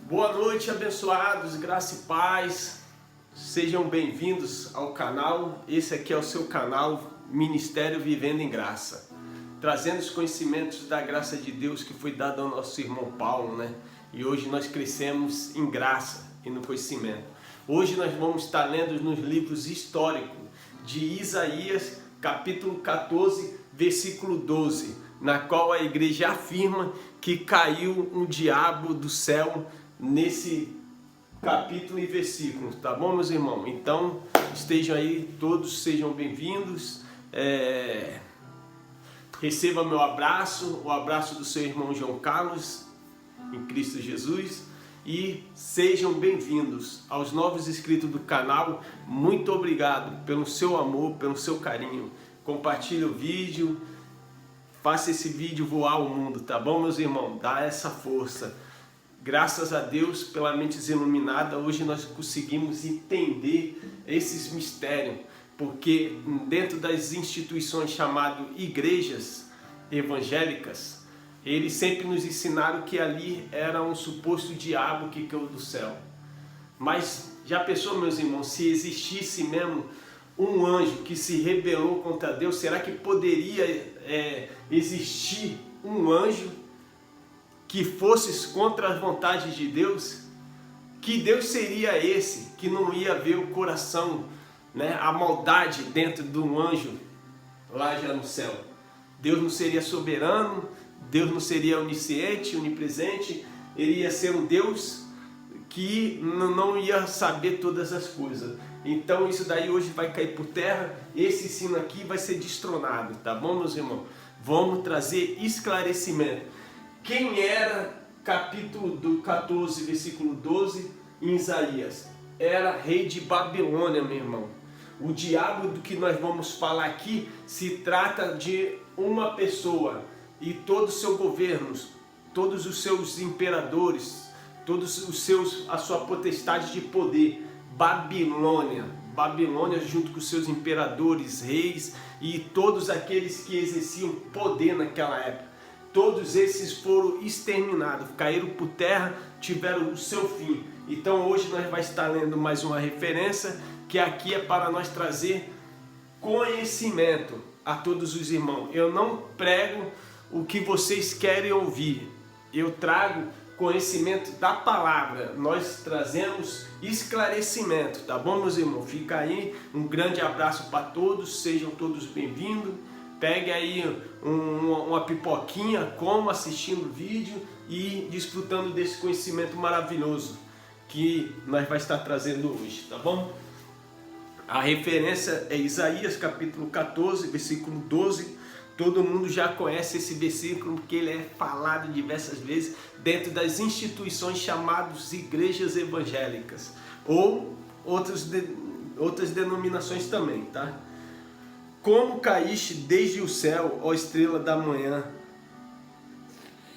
Boa noite, abençoados, graça e paz. Sejam bem-vindos ao canal. Esse aqui é o seu canal Ministério Vivendo em Graça, trazendo os conhecimentos da graça de Deus que foi dado ao nosso irmão Paulo, né? E hoje nós crescemos em graça e no conhecimento. Hoje nós vamos estar lendo nos livros históricos de Isaías, capítulo 14, versículo 12, na qual a igreja afirma que caiu um diabo do céu nesse capítulo e versículo, tá bom, meus irmãos? Então estejam aí, todos sejam bem-vindos, receba meu abraço, o abraço do seu irmão João Carlos, em Cristo Jesus, e sejam bem-vindos aos novos inscritos do canal. Muito obrigado pelo seu amor, pelo seu carinho. Compartilhe o vídeo, faça esse vídeo voar o mundo, tá bom, meus irmãos? Dá essa força. Graças a Deus, pela mente iluminada, hoje nós conseguimos entender esses mistérios, porque dentro das instituições chamadas igrejas evangélicas, eles sempre nos ensinaram que ali era um suposto diabo que caiu do céu. Mas já pensou, meus irmãos, se existisse mesmo um anjo que se rebelou contra Deus, será que poderia existir um anjo que fosse contra as vontades de Deus? Que Deus seria esse que não ia ver o coração, né, a maldade dentro de um anjo lá já no céu? Deus não seria soberano? Deus não seria onisciente, onipresente? Ele ia ser um Deus que não ia saber todas as coisas. Então isso daí hoje vai cair por terra. Esse ensino aqui vai ser destronado, tá bom, meus irmãos? Vamos trazer esclarecimento. Quem era, capítulo 14, versículo 12, em Isaías? Era rei de Babilônia, meu irmão. O diabo do que nós vamos falar aqui se trata de uma pessoa e todos os seus governos, todos os seus imperadores, a sua potestade de poder. Babilônia junto com seus imperadores, reis e todos aqueles que exerciam poder naquela época. Todos esses foram exterminados, caíram por terra, tiveram o seu fim. Então hoje nós vamos estar lendo mais uma referência, que aqui é para nós trazer conhecimento a todos os irmãos. Eu não prego o que vocês querem ouvir, eu trago conhecimento da palavra. Nós trazemos esclarecimento, tá bom, meus irmãos? Fica aí, um grande abraço para todos, sejam todos bem-vindos. Pegue aí uma pipoquinha, coma assistindo o vídeo e desfrutando desse conhecimento maravilhoso que nós vai estar trazendo hoje, tá bom? A referência é Isaías capítulo 14, versículo 12. Todo mundo já conhece esse versículo porque ele é falado diversas vezes dentro das instituições chamadas igrejas evangélicas ou outras denominações também, tá? Como caíste desde o céu, ó estrela da manhã,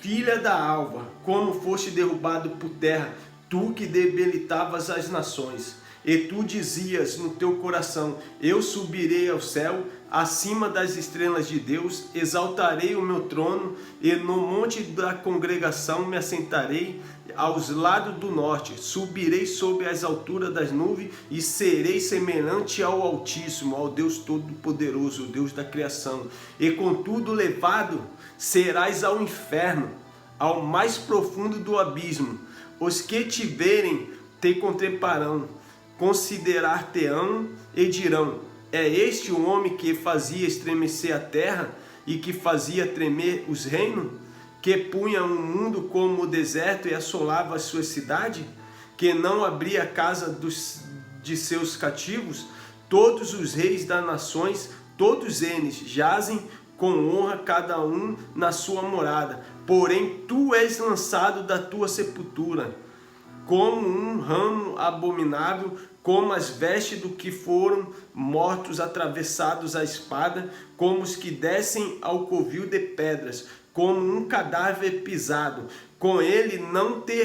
filha da alva, como foste derrubado por terra, tu que debilitavas as nações. E tu dizias no teu coração: eu subirei ao céu, acima das estrelas de Deus, exaltarei o meu trono, e no monte da congregação me assentarei aos lados do norte, subirei sobre as alturas das nuvens e serei semelhante ao Altíssimo, ao Deus Todo-Poderoso, o Deus da criação. E contudo levado serás ao inferno, ao mais profundo do abismo. Os que te verem te contemplarão, considerar-te-ão e dirão: é este o homem que fazia estremecer a terra e que fazia tremer os reinos? Que punha um mundo como o deserto e assolava a sua cidade? Que não abria a casa de seus cativos? Todos os reis das nações, todos eles jazem com honra, cada um na sua morada. Porém tu és lançado da tua sepultura, como um ramo abominável, como as vestes do que foram mortos atravessados à espada, como os que descem ao covil de pedras, como um cadáver pisado. Com ele não te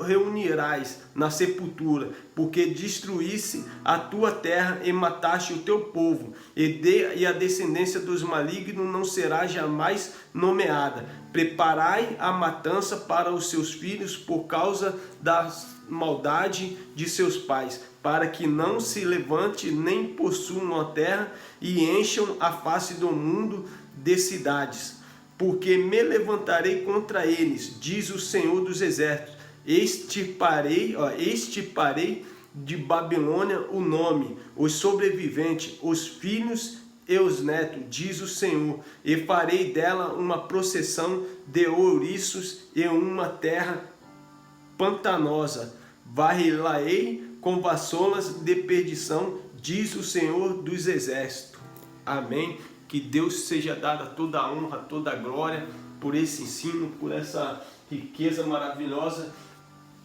reunirás na sepultura, porque destruísse a tua terra e mataste o teu povo, e a descendência dos malignos não será jamais nomeada. Preparai a matança para os seus filhos por causa da maldade de seus pais, para que não se levante nem possuam a terra e encham a face do mundo de cidades. Porque me levantarei contra eles, diz o Senhor dos Exércitos, extirparei de Babilônia o nome, os sobreviventes, os filhos e os netos, diz o Senhor, e farei dela uma processão de ouriços e uma terra pantanosa, varrei-la-ei com vassouras de perdição, diz o Senhor dos Exércitos. Amém. Que Deus seja dada toda a honra, toda a glória por esse ensino, por essa riqueza maravilhosa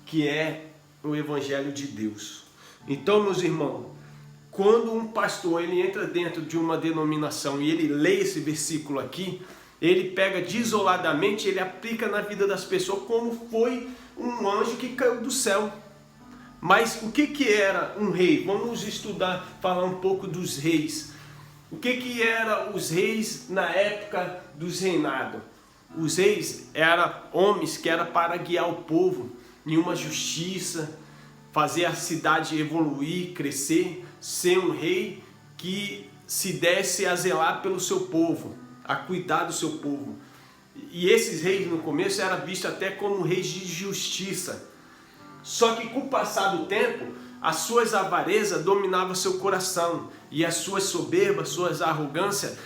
que é o Evangelho de Deus. Então, meus irmãos, quando um pastor ele entra dentro de uma denominação e ele lê esse versículo aqui, ele pega desoladamente, ele aplica na vida das pessoas como foi um anjo que caiu do céu. Mas o que era um rei? Vamos estudar, falar um pouco dos reis. O que eram os reis na época dos reinados? Os reis eram homens que eram para guiar o povo em uma justiça, fazer a cidade evoluir, crescer, ser um rei que se desse a zelar pelo seu povo, a cuidar do seu povo. E esses reis no começo eram vistos até como reis de justiça. Só que com o passar do tempo, as suas avarezas dominavam seu coração e as suas soberbas, suas arrogâncias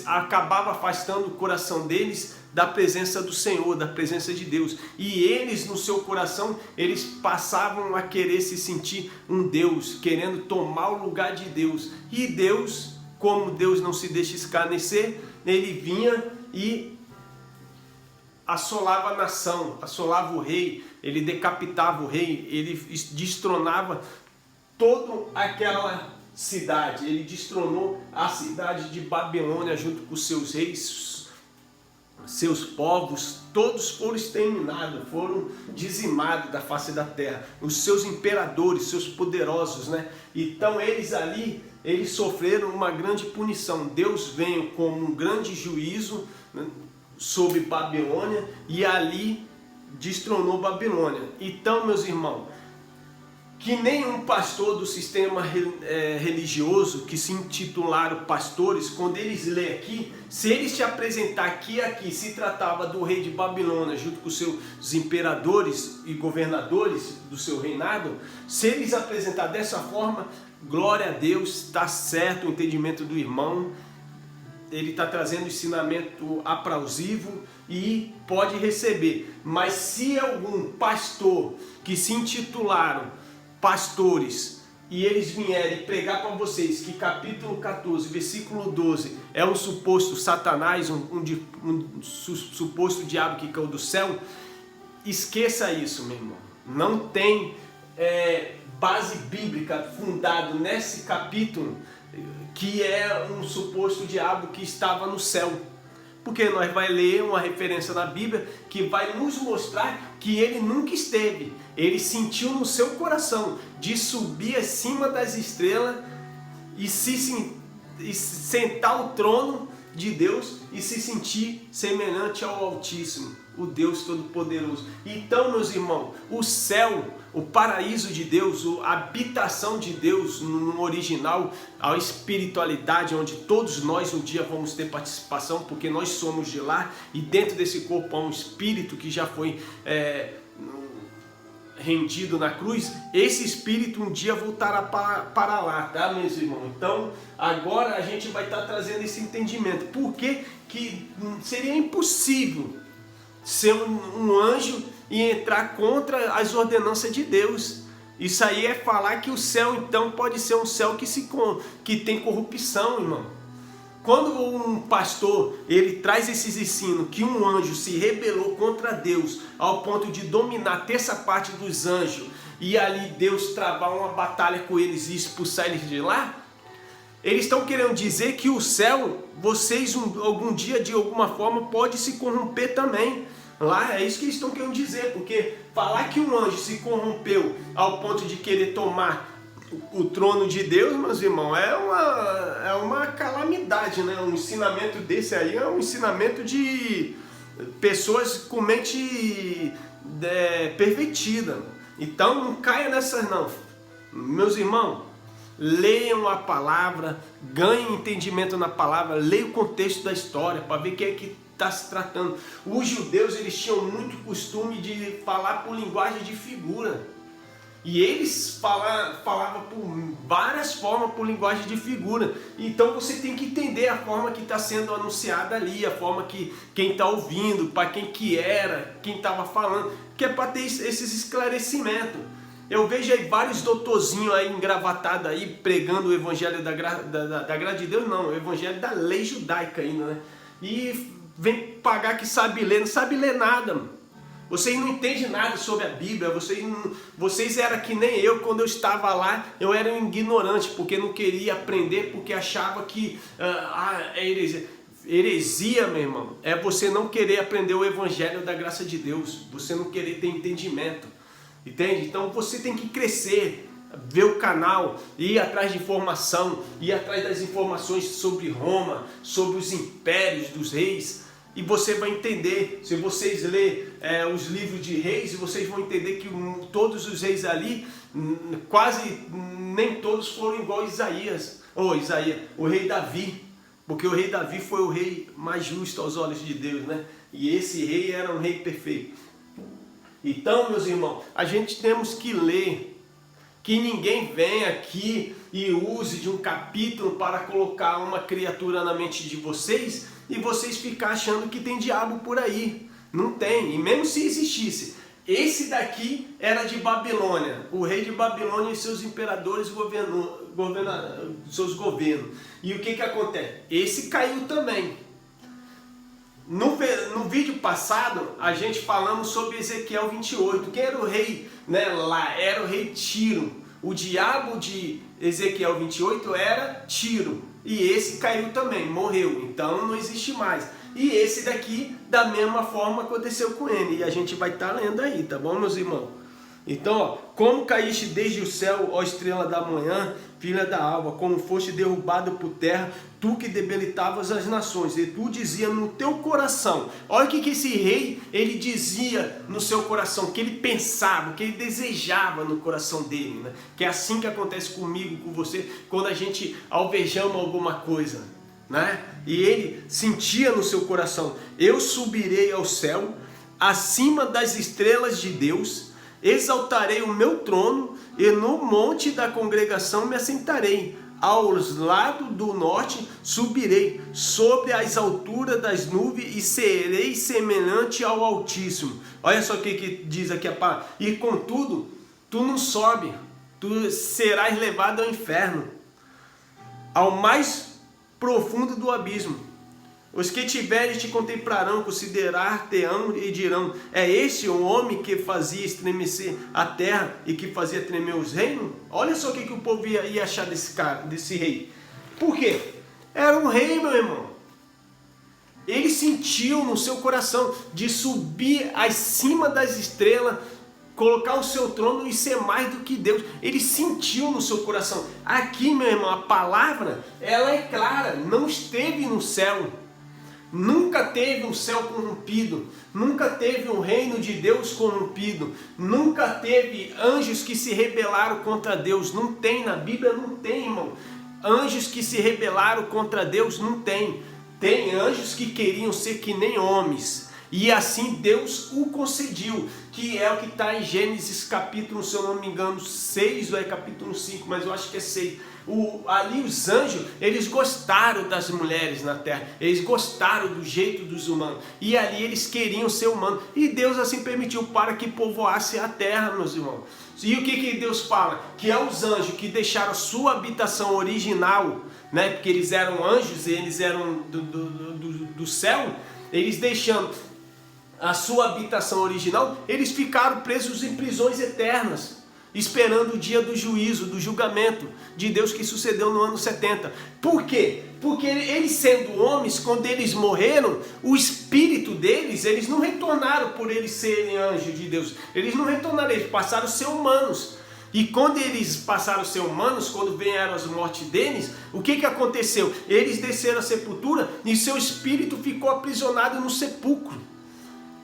acabava afastando o coração deles da presença do Senhor, da presença de Deus. E eles no seu coração, eles passavam a querer se sentir um Deus, querendo tomar o lugar de Deus. E Deus, como Deus não se deixa escarnecer, ele vinha e assolava a nação, assolava o rei, ele decapitava o rei, ele destronava toda aquela cidade, ele destronou a cidade de Babilônia junto com seus reis, seus povos, todos foram exterminados, foram dizimados da face da terra, os seus imperadores, seus poderosos, né? Então eles ali, eles sofreram uma grande punição. Deus veio com um grande juízo, né, sobre Babilônia e ali destronou Babilônia. Então, meus irmãos, que nenhum pastor do sistema religioso que se intitularam pastores, quando eles lêem aqui, se eles te apresentar que aqui se tratava do rei de Babilônia junto com seus imperadores e governadores do seu reinado, se eles apresentar dessa forma, glória a Deus, está certo o entendimento do irmão, ele está trazendo ensinamento aplausível e pode receber. Mas se algum pastor que se intitularam pastores e eles vierem pregar para vocês que capítulo 14, versículo 12 é um suposto Satanás, um suposto diabo que caiu do céu, esqueça isso, meu irmão. Não tem base bíblica fundada nesse capítulo que é um suposto diabo que estava no céu. Porque nós vai ler uma referência na Bíblia que vai nos mostrar que ele nunca esteve. Ele sentiu no seu coração de subir acima das estrelas e sentar ao trono de Deus e se sentir semelhante ao Altíssimo, o Deus Todo-Poderoso. Então, meus irmãos, o céu, o paraíso de Deus, a habitação de Deus no original, a espiritualidade onde todos nós um dia vamos ter participação, porque nós somos de lá e dentro desse corpo há um espírito que já foi rendido na cruz. Esse espírito um dia voltará para lá, tá, meus irmãos? Então agora a gente vai estar trazendo esse entendimento, porque que seria impossível ser um anjo e entrar contra as ordenanças de Deus. Isso aí é falar que o céu então pode ser um céu que tem corrupção, irmão. Quando um pastor ele traz esses ensinos que um anjo se rebelou contra Deus ao ponto de dominar a terça parte dos anjos e ali Deus travar uma batalha com eles e expulsar eles de lá, Eles estão querendo dizer que o céu, vocês algum dia, de alguma forma, pode se corromper também. Lá é isso que eles estão querendo dizer, porque falar que um anjo se corrompeu ao ponto de querer tomar o trono de Deus, meus irmãos, é uma calamidade, né? Um ensinamento desse aí é um ensinamento de pessoas com mente pervertida. Então não caia nessas não. Meus irmãos, leiam a palavra, ganhem entendimento na palavra, leiam o contexto da história para ver o que é que está se tratando. Os judeus, eles tinham muito costume de falar por linguagem de figura. E eles falavam por várias formas, por linguagem de figura. Então você tem que entender a forma que está sendo anunciada ali, a forma que quem está ouvindo, para quem que era, quem estava falando, que é para ter esses esclarecimentos. Eu vejo aí vários doutorzinhos aí engravatados aí, pregando o evangelho da graça de Deus, não, o evangelho da lei judaica ainda, né? E vem pagar que sabe ler, não sabe ler nada, mano. Vocês não entendem nada sobre a Bíblia, vocês eram que nem eu, quando eu estava lá, eu era um ignorante, porque não queria aprender, porque achava que heresia, meu irmão, é você não querer aprender o evangelho da graça de Deus, você não querer ter entendimento, entende? Então você tem que crescer, ver o canal, ir atrás de informação, ir atrás das informações sobre Roma, sobre os impérios dos reis. E você vai entender, se vocês lerem os livros de reis, vocês vão entender que todos os reis ali, quase nem todos foram igual a Isaías, o rei Davi, porque o rei Davi foi o rei mais justo aos olhos de Deus, né? E esse rei era um rei perfeito. Então, meus irmãos, a gente temos que ler, que ninguém venha aqui e use de um capítulo para colocar uma criatura na mente de vocês e vocês ficar achando que tem diabo por aí. Não tem, e mesmo se existisse. Esse daqui era de Babilônia, o rei de Babilônia e seus imperadores seus governos. E o que acontece? Esse caiu também. No vídeo passado, a gente falamos sobre Ezequiel 28. Quem era o rei, né, lá? Era o rei Tiro. O diabo de Ezequiel 28 era Tiro. E esse caiu também, morreu. Então não existe mais. E esse daqui, da mesma forma, aconteceu com ele. E a gente vai estar lendo aí, tá bom, meus irmãos? Então, ó, como caíste desde o céu, ó estrela da manhã, filha da alva, como foste derrubado por terra, tu que debilitavas as nações, e tu dizia no teu coração. Olha o que esse rei, ele dizia no seu coração, o que ele pensava, o que ele desejava no coração dele, né? Que é assim que acontece comigo, com você, quando a gente alvejama alguma coisa, né? E ele sentia no seu coração: eu subirei ao céu, acima das estrelas de Deus, exaltarei o meu trono e no monte da congregação me assentarei. Aos lados do norte subirei, sobre as alturas das nuvens, e serei semelhante ao Altíssimo. Olha só o que diz aqui a palavra. E contudo, tu não sobe, tu serás levado ao inferno, ao mais profundo do abismo. Os que tiverem te contemplarão, considerar-te-ão e dirão: é este o homem que fazia estremecer a terra e que fazia tremer os reinos? Olha só o que o povo ia achar desse rei. Por quê? Era um rei, meu irmão. Ele sentiu no seu coração de subir acima das estrelas, colocar o seu trono e ser mais do que Deus. Ele sentiu no seu coração. Aqui, meu irmão, a palavra, ela é clara. Não esteve no céu. Nunca teve um céu corrompido, nunca teve um reino de Deus corrompido, nunca teve anjos que se rebelaram contra Deus. Não tem, na Bíblia não tem, irmão. Anjos que se rebelaram contra Deus não tem. Tem anjos que queriam ser que nem homens, e assim Deus o concediu, que é o que está em Gênesis capítulo, se eu não me engano, 6 ou é capítulo 5, mas eu acho que é 6. Ali os anjos, eles gostaram das mulheres na terra, eles gostaram do jeito dos humanos, e ali eles queriam ser humanos, e Deus assim permitiu para que povoasse a terra, meus irmãos. E o que Deus fala? Que é os anjos que deixaram a sua habitação original, né? Porque eles eram anjos, e eles eram do céu, eles deixando a sua habitação original, eles ficaram presos em prisões eternas. esperando o dia do juízo, do julgamento de Deus que sucedeu no ano 70. Por quê? Porque eles sendo homens, quando eles morreram, o espírito deles, eles não retornaram por eles serem anjos de Deus. Eles não retornaram, eles passaram a ser humanos. E quando eles passaram a ser humanos, quando vieram as mortes deles, o que aconteceu? Eles desceram à sepultura e seu espírito ficou aprisionado no sepulcro,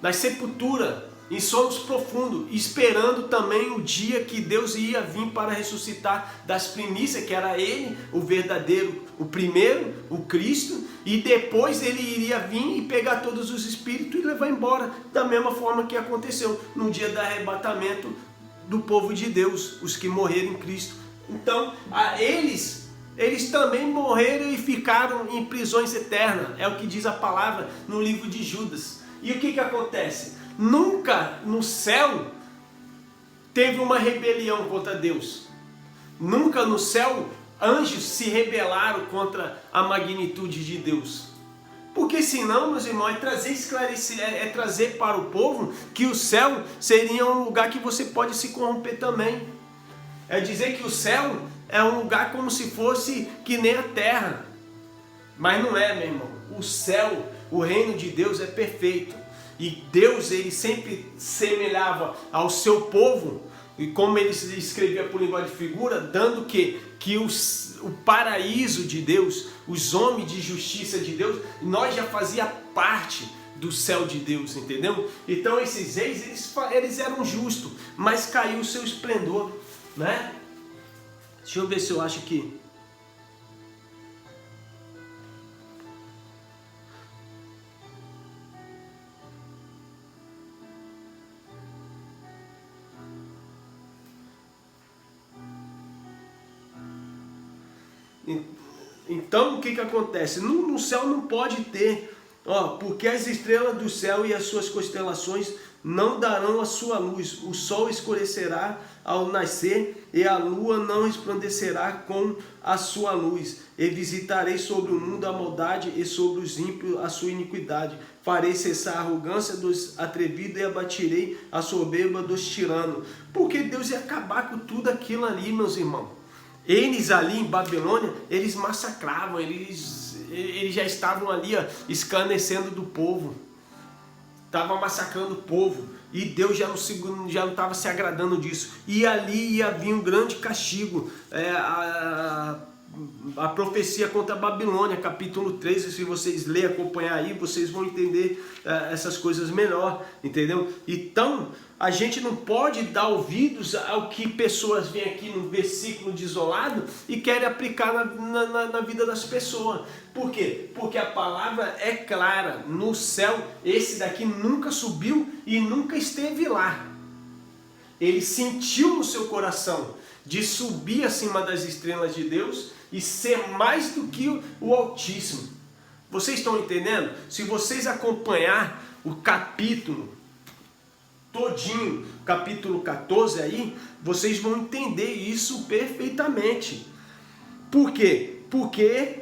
na sepultura, em sonos profundos, esperando também o dia que Deus ia vir para ressuscitar das primícias, que era ele, o verdadeiro, o primeiro, o Cristo, e depois ele iria vir e pegar todos os espíritos e levar embora, da mesma forma que aconteceu no dia do arrebatamento do povo de Deus, os que morreram em Cristo. Então, eles também morreram e ficaram em prisões eternas, é o que diz a palavra no livro de Judas. E o que acontece? Nunca no céu teve uma rebelião contra Deus. Nunca no céu anjos se rebelaram contra a magnitude de Deus. Porque senão, meus irmãos, é trazer para o povo que o céu seria um lugar que você pode se corromper também. É dizer que o céu é um lugar como se fosse que nem a terra. Mas não é, meu irmão. O céu, o reino de Deus é perfeito. E Deus, ele sempre semelhava ao seu povo, e como ele escrevia por linguagem de figura, dando que o paraíso de Deus, os homens de justiça de Deus, nós já fazia parte do céu de Deus, entendeu? Então esses reis, eles eram justos, mas caiu o seu esplendor, né? Deixa eu ver se eu acho aqui. Então o que acontece? No céu não pode ter, porque as estrelas do céu e as suas constelações não darão a sua luz, o sol escurecerá ao nascer e a lua não resplandecerá com a sua luz. E visitarei sobre o mundo a maldade e sobre os ímpios a sua iniquidade. Farei cessar a arrogância dos atrevidos e abatirei a soberba dos tiranos. Porque Deus ia acabar com tudo aquilo ali, meus irmãos. Eles ali em Babilônia, eles massacravam, eles já estavam ali escarnecendo do povo, estavam massacrando o povo, e Deus já não estava se agradando disso, e ali ia vir um grande castigo, a profecia contra a Babilônia, capítulo 13, se vocês lerem, acompanhar aí, vocês vão entender essas coisas melhor, entendeu? Então, a gente não pode dar ouvidos ao que pessoas vêm aqui no versículo de isolado e querem aplicar na vida das pessoas. Por quê? Porque a palavra é clara, no céu, esse daqui nunca subiu e nunca esteve lá. Ele sentiu no seu coração de subir acima das estrelas de Deus e ser mais do que o Altíssimo. Vocês estão entendendo? Se vocês acompanhar o capítulo todinho, capítulo 14 aí, vocês vão entender isso perfeitamente. Por quê? Porque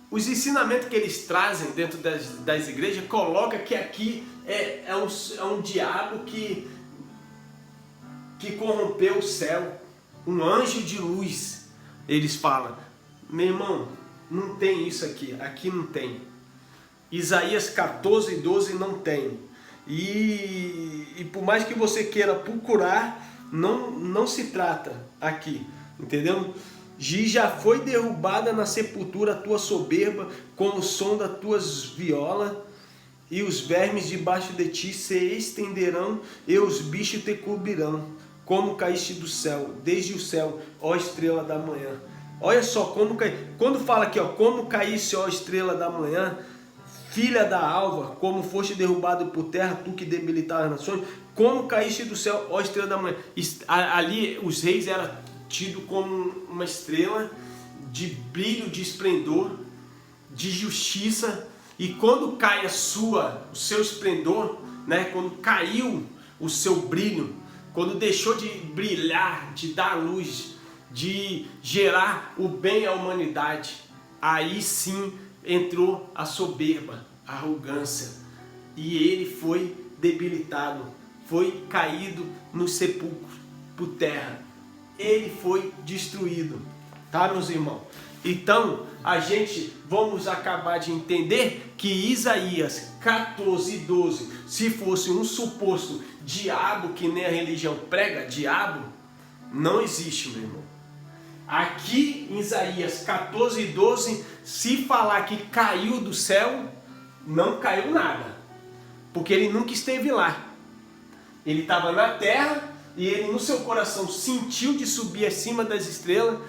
os ensinamentos que eles trazem dentro das igrejas coloca que aqui é um diabo que corrompeu o céu, um anjo de luz. Eles falam, meu irmão, não tem isso aqui não tem. Isaías 14:12 não tem. E por mais que você queira procurar, não se trata aqui, entendeu? Já foi derrubada na sepultura a tua soberba, com o som das tuas violas, e os vermes debaixo de ti se estenderão, e os bichos te cobrirão, como caíste do céu, desde o céu, ó estrela da manhã. Olha só como quando fala aqui, como caíste, ó estrela da manhã, filha da alva, como foste derrubado por terra, tu que debilitas as nações, como caíste do céu, ó estrela da manhã. Ali os reis eram tidos como uma estrela de brilho, de esplendor, de justiça, e quando cai o seu esplendor, né, quando caiu o seu brilho, quando deixou de brilhar, de dar luz, de gerar o bem à humanidade, aí sim entrou a soberba, a arrogância, e ele foi debilitado, foi caído no sepulcro, por terra. Ele foi destruído, tá, meus irmãos? Então, vamos acabar de entender que Isaías 14:12, se fosse um suposto diabo, que nem a religião prega, diabo, não existe, meu irmão. Aqui em Isaías 14:12, se falar que caiu do céu, não caiu nada, porque ele nunca esteve lá. Ele estava na terra e ele no seu coração sentiu de subir acima das estrelas,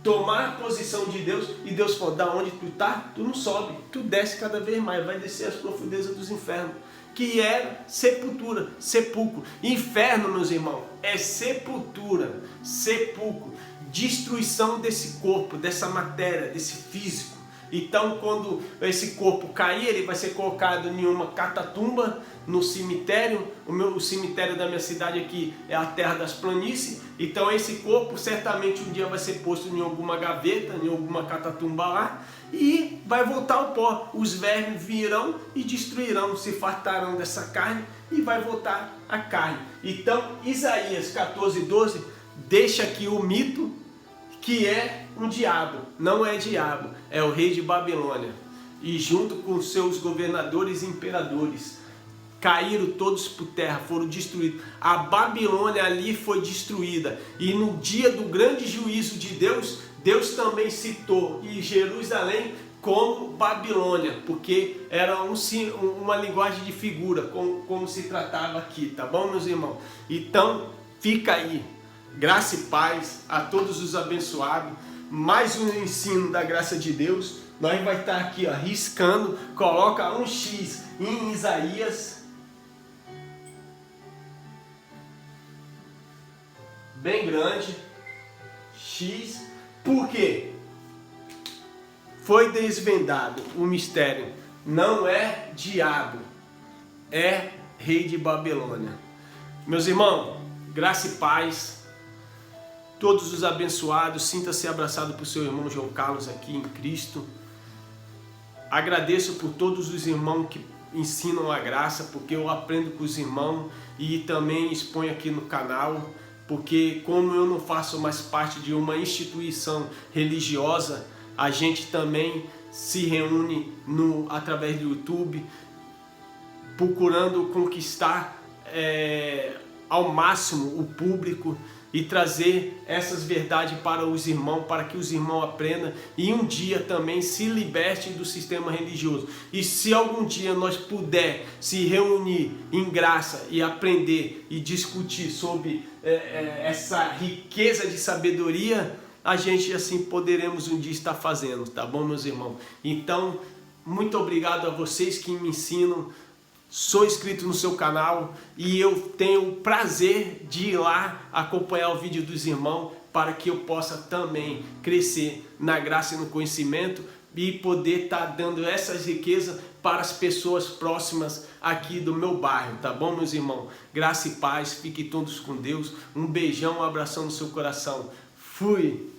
tomar a posição de Deus, e Deus falou: da onde tu tá, tu não sobe, tu desce cada vez mais, vai descer as profundezas dos infernos, que era sepultura, sepulcro. Inferno, meus irmãos, é sepultura, sepulcro, destruição desse corpo, dessa matéria, desse físico. Então, quando esse corpo cair, ele vai ser colocado em uma catatumba no cemitério. O cemitério da minha cidade aqui é a terra das planícies. Então, esse corpo certamente um dia vai ser posto em alguma gaveta, em alguma catatumba lá, e vai voltar ao pó. Os vermes virão e destruirão, se fartarão dessa carne e vai voltar a carne. Então, Isaías 14:12 deixa aqui o mito que é um diabo. Não é diabo, é o rei de Babilônia. E junto com seus governadores e imperadores, caíram todos por terra, foram destruídos. A Babilônia ali foi destruída. E no dia do grande juízo de Deus, Deus também citou e Jerusalém como Babilônia, porque era uma linguagem de figura, como se tratava aqui, tá bom, meus irmãos? Então, fica aí. Graça e paz a todos os abençoados. Mais um ensino da graça de Deus. Nós vai estar aqui, ó, riscando. Coloca um X em Isaías. Bem grande. X. Por quê? Foi desvendado o mistério. Não é diabo. É rei de Babilônia. Meus irmãos, graça e paz. Todos os abençoados, sinta-se abraçado por seu irmão João Carlos aqui em Cristo. Agradeço por todos os irmãos que ensinam a graça, porque eu aprendo com os irmãos e também exponho aqui no canal, porque como eu não faço mais parte de uma instituição religiosa, a gente também se reúne através do YouTube, procurando conquistar ao máximo o público e trazer essas verdades para os irmãos, para que os irmãos aprendam e um dia também se libertem do sistema religioso. E se algum dia nós puder se reunir em graça e aprender e discutir sobre essa riqueza de sabedoria, a gente assim poderemos um dia estar fazendo, tá bom, meus irmãos? Então, muito obrigado a vocês que me ensinam. Sou inscrito no seu canal e eu tenho o prazer de ir lá acompanhar o vídeo dos irmãos para que eu possa também crescer na graça e no conhecimento e poder estar dando essas riquezas para as pessoas próximas aqui do meu bairro, tá bom, meus irmãos? Graça e paz, fiquem todos com Deus. Um beijão, um abração no seu coração. Fui!